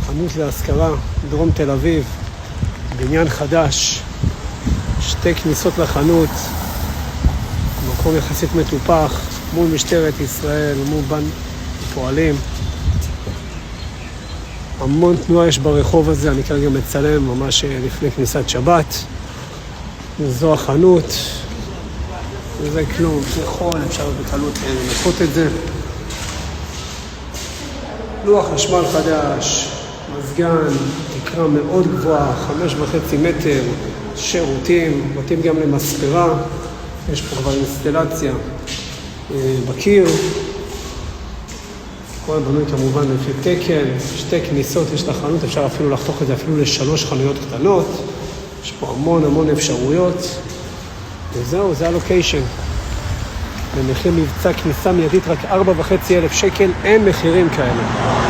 חנות להשכרה, דרום תל אביב, בניין חדש, 2 כניסות לחנות, מקום יחסית מטופח, מול משטרת ישראל, מול בנק פועלים. המון תנועה יש ברחוב הזה, אני כרגע מצלם ממש לפני כניסת שבת. זו החנות, וזה כלום, זה חול, אפשר בקלות לנקות את זה. לוח חשמל חדש, מזגן, תקרה מאוד גבוהה, 5.5 מטר, שירותים, מתאים גם למספרה, יש פה כבר אינסטלציה בקיר, כל בנוי כמובן לפי תקן, 2 כניסות יש לחנות, אפשר אפילו לחתוך את זה אפילו ל3 חנויות קטנות, יש פה המון אפשרויות, וזהו, זה הלוקיישן. במחיר מבצע כניסה מיידית רק 4,500 שקל, אין מחירים כאלה.